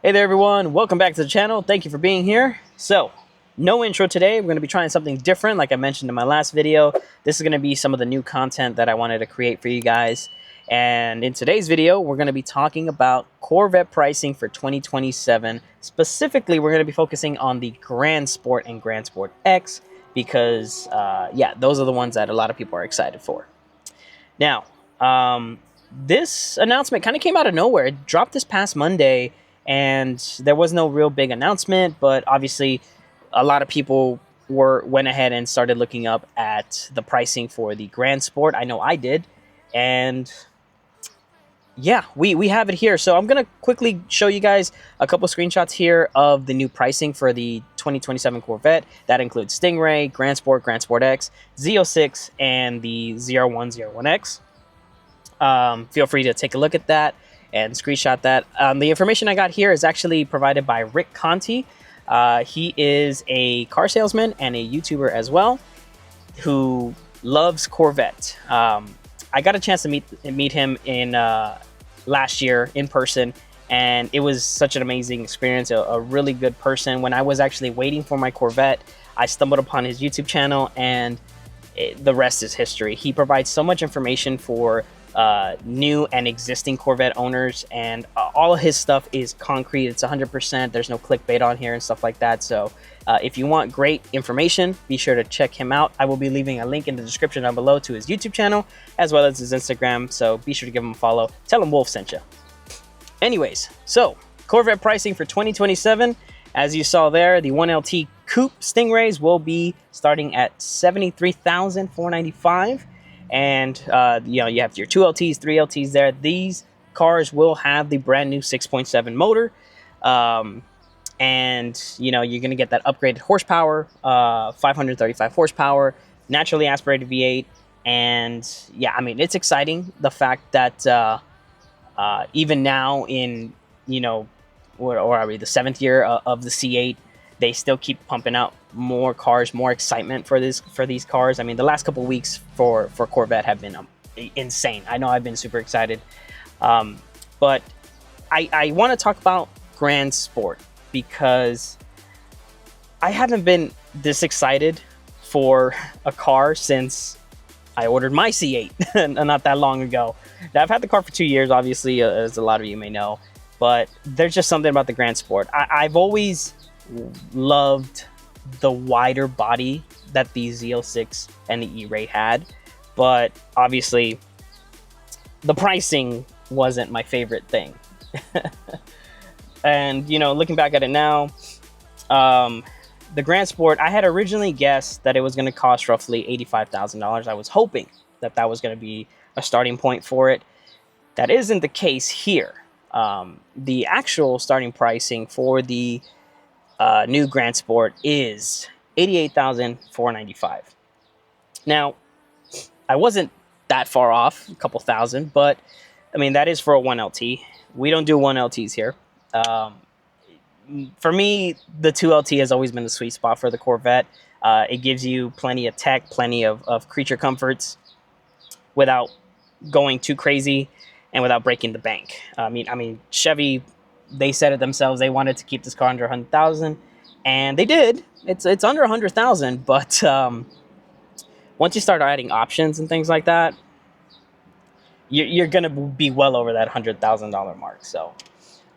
Hey there everyone, welcome back to the channel. Thank you for being here. So, no intro today. We're going to be trying something different like I mentioned in my last video. This is going to be some of the new content that I wanted to create for you guys. And in today's video, we're going to be talking about Corvette pricing for 2027. Specifically, we're going to be focusing on the Grand Sport and Grand Sport X because, yeah, those are the ones that a lot of people are excited for. Now, this announcement kind of came out of nowhere. It dropped this past Monday, and there was no real big announcement, but obviously a lot of people went ahead and started looking up at the pricing for the Grand Sport. I know I did, and yeah, we have it here. So I'm going to quickly show you guys a couple screenshots here of the new pricing for the 2027 Corvette. That includes Stingray, Grand Sport X, Z06, and the ZR101X. Feel free to take a look at that and screenshot that. The information I got here is actually provided by Rick Conti. He is a car salesman and a YouTuber as well who loves Corvette. I got a chance to meet him in last year in person, and it was such an amazing experience. A really good person. When I was actually waiting for my Corvette, I stumbled upon his YouTube channel, and the rest is history. He provides so much information for new and existing Corvette owners, and all of his stuff is concrete. It's 100%. There's no clickbait on here and stuff like that. So if you want great information, be sure to check him out. I will be leaving a link in the description down below to his YouTube channel as well as his Instagram, so be sure to give him a follow. Tell him Wolf sent you. Anyways, so Corvette pricing for 2027, as you saw there, the 1LT Coupe Stingrays will be starting at $73,495. And you know, you have your 2LTs, 3LTs there. These cars will have the brand new 6.7 motor, and you know, you're gonna get that upgraded horsepower, 535 horsepower, naturally aspirated V8. And yeah, I mean, it's exciting, the fact that even now in, you know, or are we the 7th year of the C8, they still keep pumping out more cars, more excitement for these cars. I mean, the last couple of weeks for Corvette have been insane. I know I've been super excited, but I want to talk about Grand Sport because I haven't been this excited for a car since I ordered my C8 not that long ago. Now, I've had the car for 2 years, obviously, as a lot of you may know, but there's just something about the Grand Sport. I've always loved the wider body that the Z06 and the E-Ray had, but obviously the pricing wasn't my favorite thing. And you know, looking back at it now, the Grand Sport, I had originally guessed that it was going to cost roughly $85,000. I was hoping that that was going to be a starting point for it. That isn't the case here. The actual starting pricing for the new Grand Sport is $88,495. Now, I wasn't that far off, a couple thousand, but I mean, that is for a 1LT. We don't do 1LTs here. For me, the 2LT has always been the sweet spot for the Corvette. It gives you plenty of tech, plenty of creature comforts without going too crazy and without breaking the bank. I mean, Chevy, they said it themselves. They wanted to keep this car under 100,000, and they did. It's under 100,000, but once you start adding options and things like that, you're gonna be well over that $100,000 mark. So,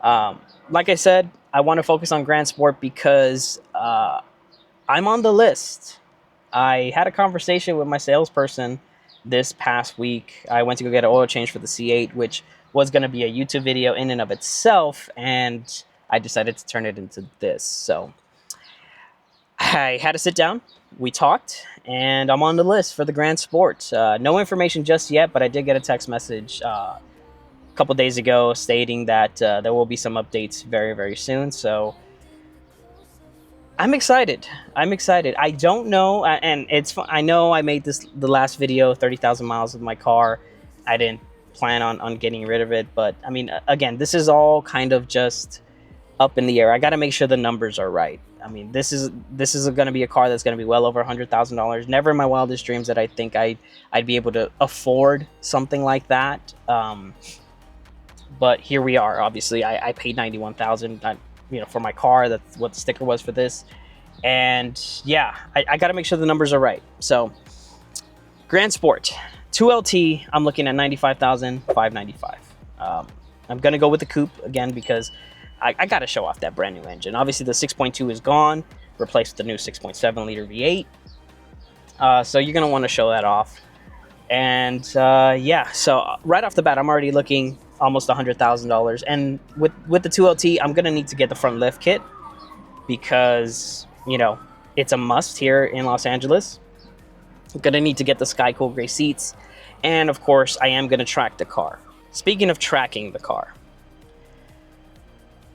like I said, I want to focus on Grand Sport because I'm on the list. I had a conversation with my salesperson this past week. I went to go get an oil change for the C8, which was going to be a YouTube video in and of itself, and I decided to turn it into this. So I had to sit down, we talked, and I'm on the list for the Grand Sport. No information just yet, but I did get a text message a couple days ago stating that there will be some updates very, very soon. So I'm excited. I don't know, and I know I made the last video 30,000 miles with my car. I didn't plan on getting rid of it, but I mean, again, this is all kind of just up in the air. I got to make sure the numbers are right. I mean, this is going to be a car that's going to be well over $100,000. Never in my wildest dreams that I think I'd be able to afford something like that. but here we are. Obviously, I paid $91,000, you know, for my car. That's what the sticker was for this. And yeah, I got to make sure the numbers are right. So Grand Sport 2LT, I'm looking at $95,595. I'm gonna go with the coupe again because I got to show off that brand new engine. Obviously, the 6.2 is gone, replaced with the new 6.7 liter V8. So you're gonna want to show that off. And yeah, so right off the bat, I'm already looking almost $100,000. And with the 2LT, I'm gonna need to get the front lift kit because, you know, it's a must here in Los Angeles. I'm gonna need to get the Sky Cool gray seats, and of course, I am gonna track the car. Speaking of tracking the car,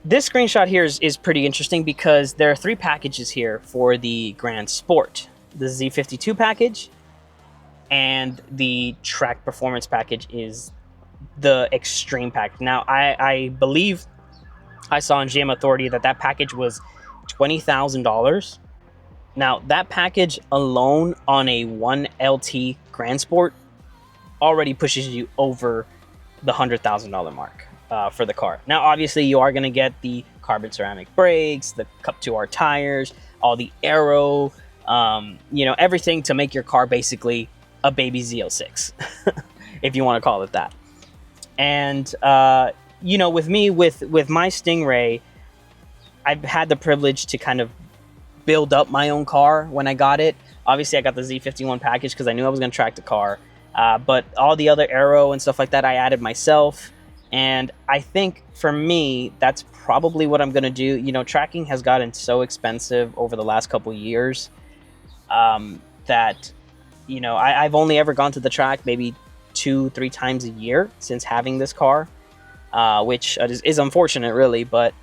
this screenshot here is pretty interesting because there are 3 packages here for the Grand Sport: the Z52 package, and the track performance package is the extreme package. Now, I believe I saw on GM Authority that package was $20,000. Now, that package alone on a 1LT Grand Sport already pushes you over the $100,000 mark for the car. Now, obviously, you are going to get the carbon ceramic brakes, the Cup 2R tires, all the aero, you know, everything to make your car basically a baby Z06, if you want to call it that. And, you know, with me, with my Stingray, I've had the privilege to kind of build up my own car when I got it. Obviously, I got the Z51 package because I knew I was going to track the car. But all the other aero and stuff like that, I added myself. And I think for me, that's probably what I'm going to do. You know, tracking has gotten so expensive over the last couple years that, you know, I've only ever gone to the track maybe 2-3 times a year since having this car, which is unfortunate, really. But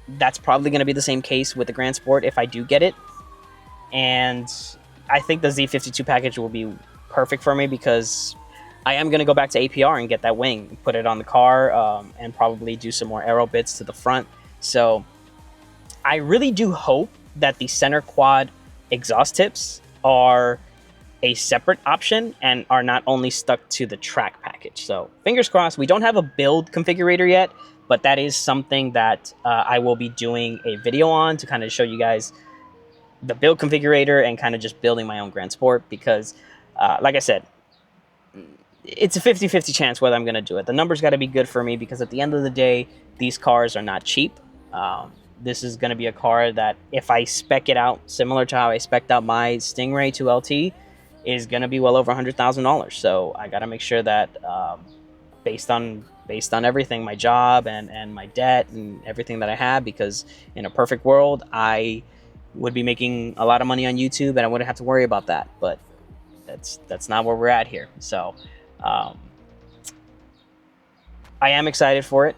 that's probably going to be the same case with the Grand Sport if I do get it. And I think the Z52 package will be perfect for me because I am going to go back to APR and get that wing, put it on the car, and probably do some more aero bits to the front. So I really do hope that the center quad exhaust tips are a separate option and are not only stuck to the track package. So fingers crossed. We don't have a build configurator yet, but that is something that I will be doing a video on to kind of show you guys the build configurator and kind of just building my own Grand Sport because, like I said, it's a 50-50 chance whether I'm going to do it. The numbers got to be good for me because at the end of the day, these cars are not cheap. This is going to be a car that if I spec it out similar to how I spec'd out my Stingray 2LT, is going to be well over $100,000. So I got to make sure that based on everything, my job and my debt and everything that I have, because in a perfect world, I would be making a lot of money on YouTube and I wouldn't have to worry about that. But that's not where we're at here. So I am excited for it.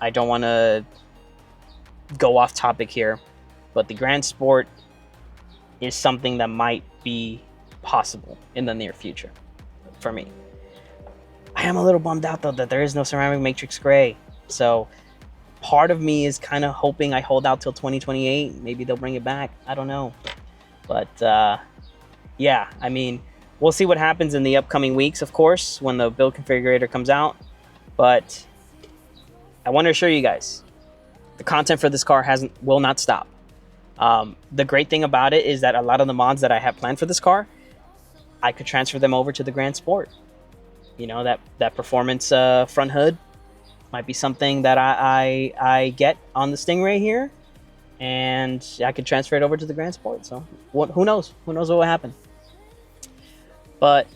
I don't want to go off topic here, but the Grand Sport is something that might be possible in the near future for me. I am a little bummed out though that there is no ceramic matrix gray. So part of me is kind of hoping I hold out till 2028. Maybe they'll bring it back. I don't know. But yeah, I mean, we'll see what happens in the upcoming weeks, of course, when the build configurator comes out. But I want to assure you guys, the content for this car will not stop. The great thing about it is that a lot of the mods that I have planned for this car, I could transfer them over to the Grand Sport. You know, that performance front hood might be something that I get on the Stingray here, and I could transfer it over to the Grand Sport. So who knows? Who knows what will happen? But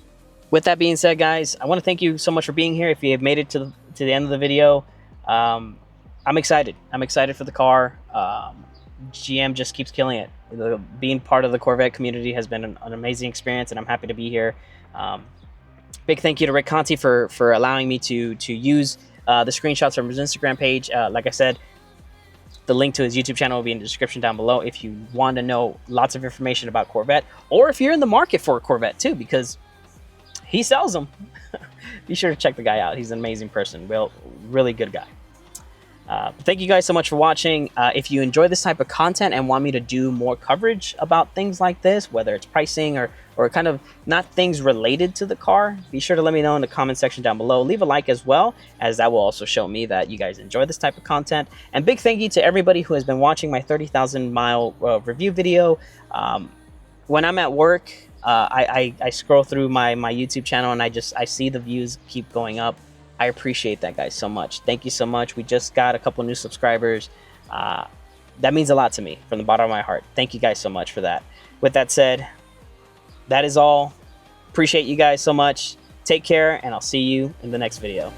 with that being said, guys, I want to thank you so much for being here. If you have made it to the end of the video, I'm excited. I'm excited for the car. GM just keeps killing it. Being part of the Corvette community has been an amazing experience, and I'm happy to be here. Big thank you to Rick Conti for allowing me to use the screenshots from his Instagram page. Like I said, the link to his YouTube channel will be in the description down below if you want to know lots of information about Corvette, or if you're in the market for a Corvette too, because he sells them. Be sure to check the guy out. He's an amazing person. Really good guy. Thank you guys so much for watching. If you enjoy this type of content and want me to do more coverage about things like this, whether it's pricing or kind of not things related to the car, be sure to let me know in the comment section down below. Leave a like as well, as that will also show me that you guys enjoy this type of content. And big thank you to everybody who has been watching my 30,000 mile review video. When I'm at work, I scroll through my YouTube channel and I see the views keep going up. I appreciate that, guys, so much. Thank you so much. We just got a couple new subscribers. That means a lot to me from the bottom of my heart. Thank you guys so much for that. With that said, that is all. Appreciate you guys so much. Take care, and I'll see you in the next video.